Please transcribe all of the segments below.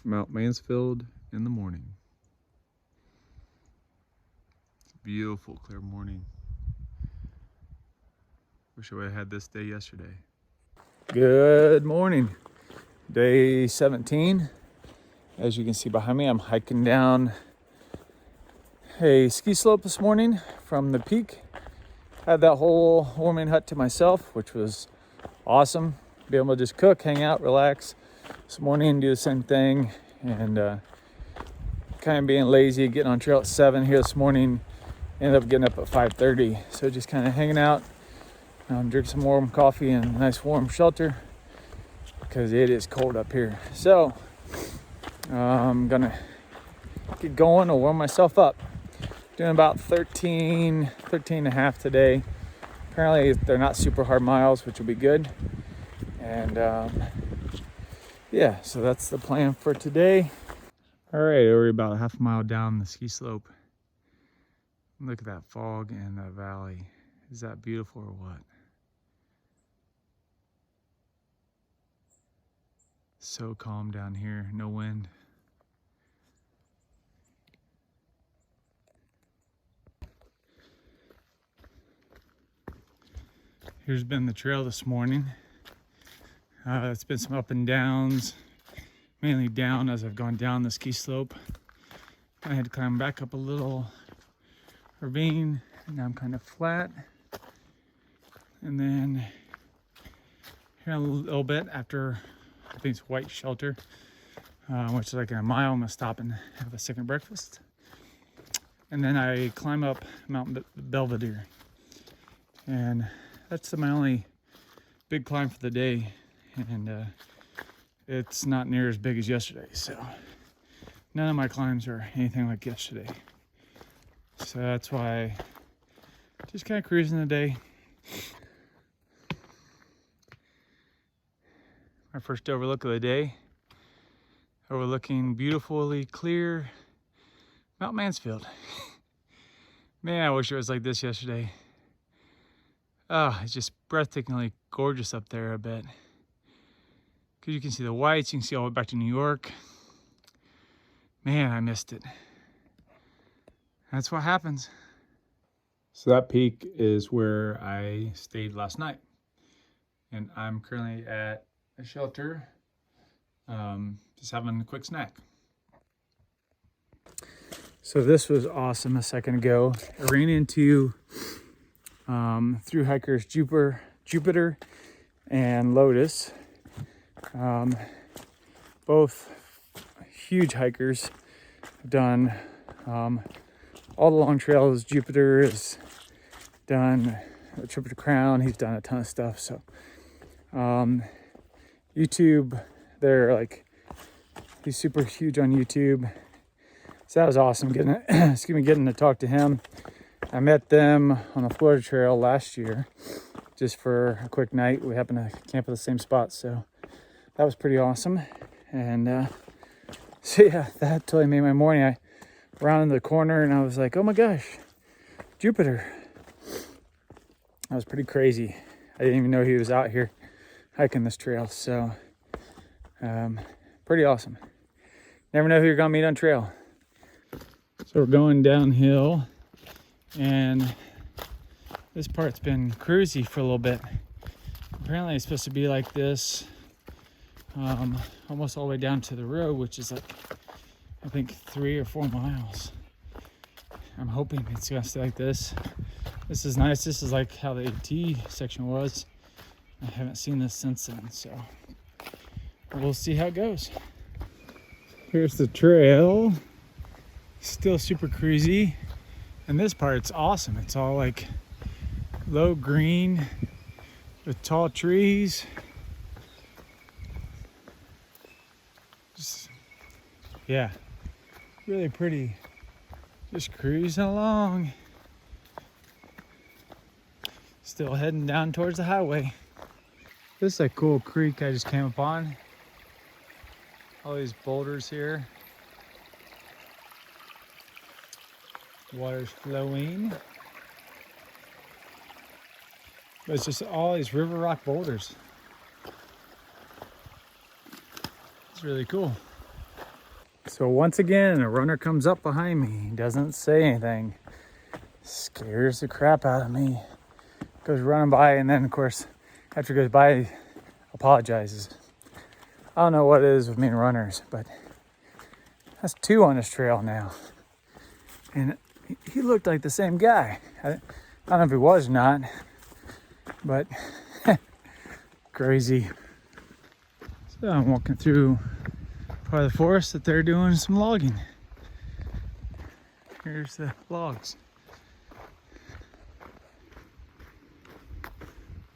Mount Mansfield in the morning. It's a beautiful, clear morning. Wish I would have had this day yesterday. Good morning. Day 17. As you can see behind me, I'm hiking down a ski slope this morning from the peak. Had that whole warming hut to myself, which was awesome. Be able to just cook, hang out, relax. This morning, do the same thing, and kind of being lazy, getting on trail at 7 here this morning. Ended up getting up at 5:30, so just kind of hanging out, drink some warm coffee and a nice warm shelter because it is cold up here. So I'm gonna get going or warm myself up. Doing about 13 and a half today. Apparently they're not super hard miles, which will be good. And yeah, so that's the plan for today. All right, we're about a half a mile down the ski slope. Look at that fog and that valley. Is that beautiful or what? So calm down here, no wind. Here's been the trail this morning. It's been some up and downs, mainly down as I've gone down the ski slope. I had to climb back up a little ravine, and now I'm kind of flat. And then here in a little bit after, I think it's White Shelter, which is like in a mile, I'm gonna stop and have a second breakfast. And then I climb up Mount Belvedere. And that's my only big climb for the day. And it's not near as big as yesterday, so none of my climbs are anything like yesterday. So that's why just kind of cruising the day. My first overlook of the day, overlooking beautifully clear Mount Mansfield. Man, I wish it was like this yesterday. It's just breathtakingly gorgeous up there, I bet. Because you can see the whites, you can see all the way back to New York. Man, I missed it. That's what happens. So that peak is where I stayed last night. And I'm currently at a shelter, just having a quick snack. So this was awesome a second ago. I ran into through hikers Jupiter and Lotus. Both huge hikers. Have done all the long trails. Jupiter has done a trip to Crown. He's done a ton of stuff. So YouTube, he's super huge on YouTube. So that was awesome getting to talk to him. I met them on the Florida Trail last year just for a quick night. We happened to camp at the same spot, so that was pretty awesome. And so yeah, that totally made my morning. I rounded the corner and I was like, oh my gosh, Jupiter. That was pretty crazy. I didn't even know he was out here hiking this trail, so pretty awesome. Never know who you're gonna meet on trail. So we're going downhill, and this part's been cruisy for a little bit. Apparently it's supposed to be like this almost all the way down to the road, which is like I think 3 or 4 miles. I'm hoping it's gonna stay like this. This is nice. This is like how the AT section was. I haven't seen this since then, so we'll see how it goes. Here's the trail. Still super cruisy. And this part's awesome. It's all like low green with tall trees. Just, yeah, really pretty. Just cruising along. Still heading down towards the highway. This is a cool creek I just came upon. All these boulders here. Water's flowing. But it's just all these river rock boulders. It's really cool. So once again, a runner comes up behind me. He doesn't say anything. Scares the crap out of me. Goes running by, and then of course, after he goes by, apologizes. I don't know what it is with me and runners, but that's 2 on this trail now. And he looked like the same guy. I don't know if he was or not, but crazy. So I'm walking through part of the forest that they're doing some logging. Here's the logs.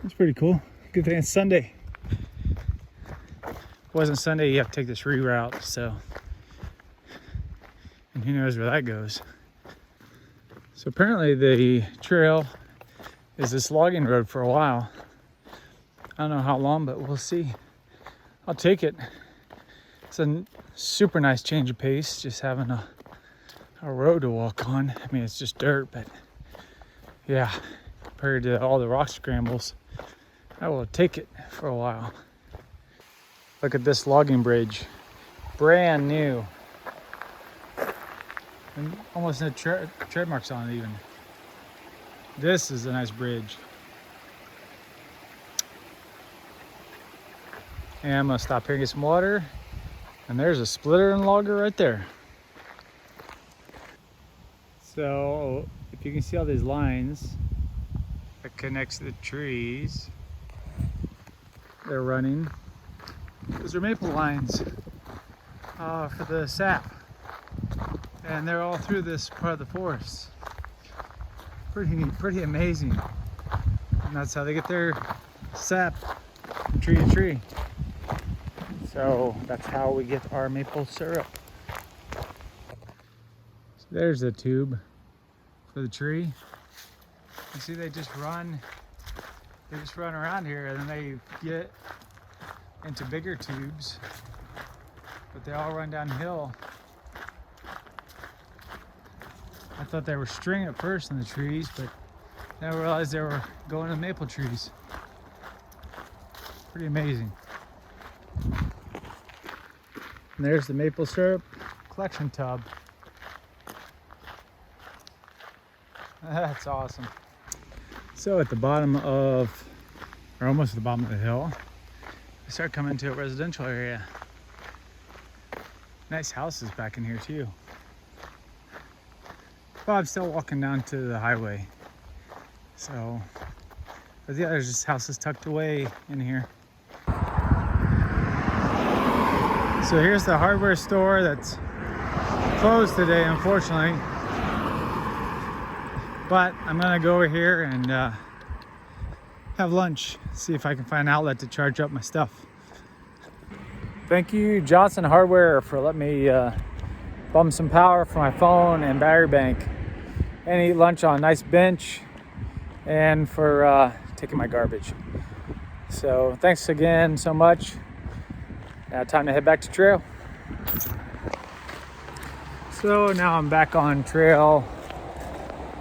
That's pretty cool. Good thing it's Sunday. If it wasn't Sunday, you have to take this reroute, so. And who knows where that goes. So apparently the trail is this logging road for a while. I don't know how long, but we'll see. I'll take it. It's a super nice change of pace, just having a road to walk on. I mean, it's just dirt, but yeah, compared to all the rock scrambles, I will take it for a while. Look at this logging bridge, brand new. And almost no tread marks on it even. This is a nice bridge. And I'm gonna stop here and get some water. And there's a splitter and logger right there. So if you can see all these lines that connects the trees, they're running. Those are maple lines for the sap. And they're all through this part of the forest. Pretty amazing. And that's how they get their sap from tree to tree. So that's how we get our maple syrup. So there's the tube for the tree. You see they just run around here, and then they get into bigger tubes, but they all run downhill. I thought they were string at first in the trees, but then I realized they were going to maple trees. Pretty amazing. And there's the maple syrup collection tub. That's awesome. So at the bottom of, or almost at the bottom of the hill, we start coming to a residential area. Nice houses back in here too. Well, I'm still walking down to the highway. So, but yeah, there's just houses tucked away in here. So here's the hardware store that's closed today, unfortunately. But I'm gonna go over here and have lunch, see if I can find an outlet to charge up my stuff. Thank you, Johnson Hardware, for letting me bum some power for my phone and battery bank, and eat lunch on a nice bench, and for taking my garbage. So thanks again so much. Now time to head back to trail. So now I'm back on trail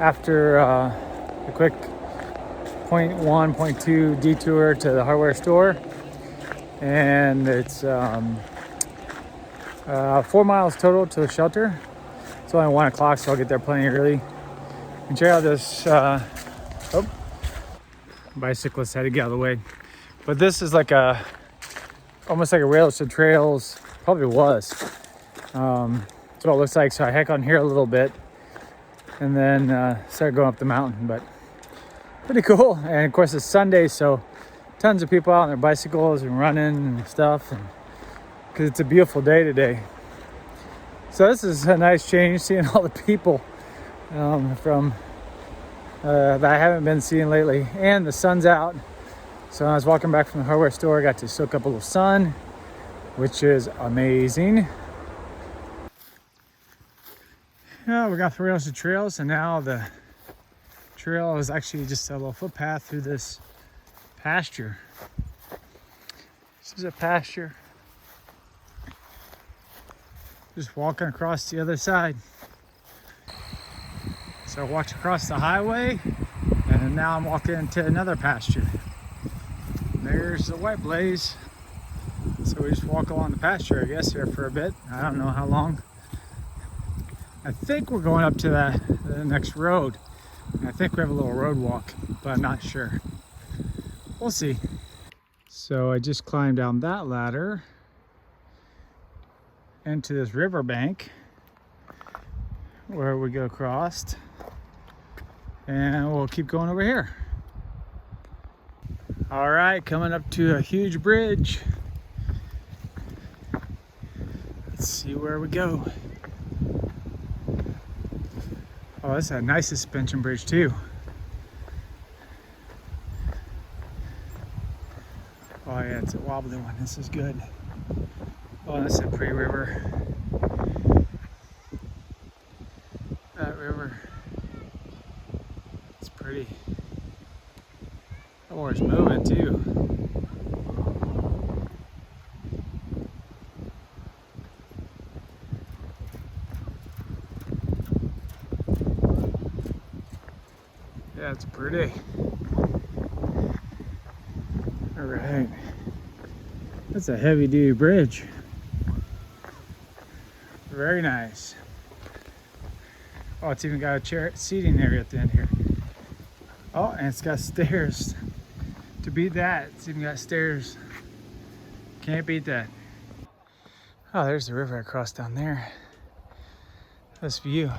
after a quick 0.1, 0.2 detour to the hardware store. And it's 4 miles total to the shelter. It's only 1 o'clock, so I'll get there plenty early. And check out this, bicyclist had to get out of the way. But this is like almost like a Rails to Trails, probably was. That's what it looks like. So I hike on here a little bit and then start going up the mountain, but pretty cool. And of course it's Sunday, so tons of people out on their bicycles and running and stuff, and because it's a beautiful day today. So this is a nice change, seeing all the people from that I haven't been seeing lately, and the sun's out. So when I was walking back from the hardware store, I got to soak up a little sun, which is amazing. Yeah, we got the Rails to Trails, and now the trail is actually just a little footpath through this pasture. This is a pasture. Just walking across the other side. So I walked across the highway, and now I'm walking into another pasture. There's the white blaze. So we just walk along the pasture, I guess, here for a bit. I don't know how long. I think we're going up to the next road. I think we have a little road walk, but I'm not sure. We'll see. So I just climbed down that ladder into this riverbank where we go across, and we'll keep going over here. All right, coming up to a huge bridge. Let's see where we go. Oh, that's a nice suspension bridge too. Oh yeah, it's a wobbly one. This is good. Oh, that's a pretty river. That river, it's pretty. Oh, it's moving too. Yeah, it's pretty. All right. That's a heavy duty bridge. Very nice. Oh, it's even got a chair seating area at the end here. Oh, and it's got stairs. To beat that, it's even got stairs. Can't beat that. Oh, there's the river across down there. This view.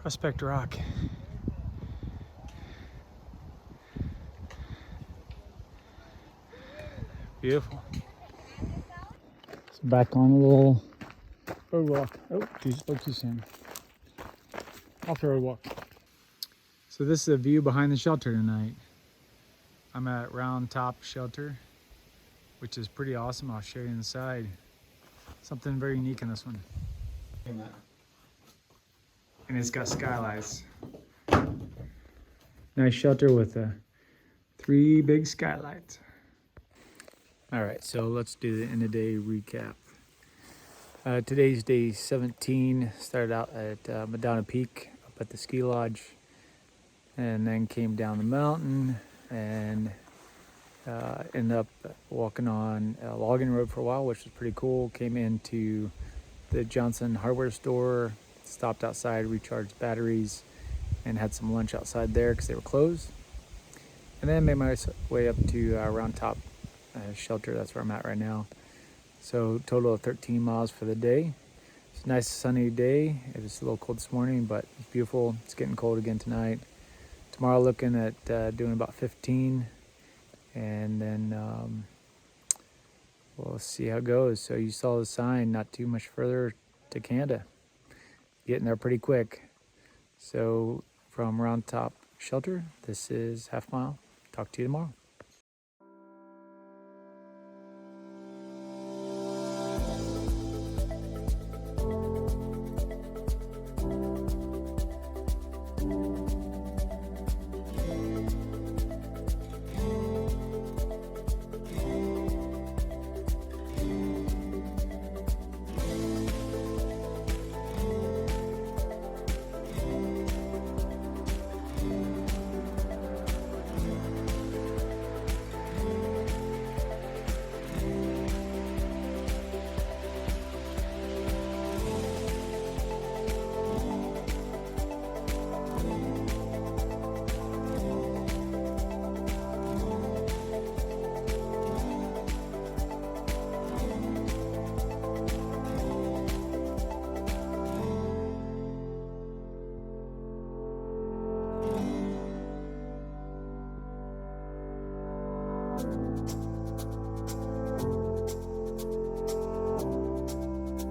Prospect Rock. Beautiful. So back on a little road walk. Oh, spoke too soon. Off the road walk. So this is a view behind the shelter tonight. I'm at Round Top Shelter, which is pretty awesome. I'll show you inside. Something very unique in this one. And it's got skylights. Nice shelter with 3 big skylights. All right, so let's do the end of day recap. Today's day 17. Started out at Madonna Peak up at the ski lodge, and then came down the mountain and ended up walking on a logging road for a while, which was pretty cool. Came into the Johnson hardware store, stopped outside, recharged batteries, and had some lunch outside there because they were closed. And then made my way up to Round Top Shelter. That's where I'm at right now. So total of 13 miles for the day. It's a nice sunny day. It was a little cold this morning, but it's beautiful. It's getting cold again tonight. Tomorrow looking at doing about 15, and then we'll see how it goes. So you saw the sign, not too much further to Canada. Getting there pretty quick. So from Round Top Shelter, this is Half Mile. Talk to you tomorrow.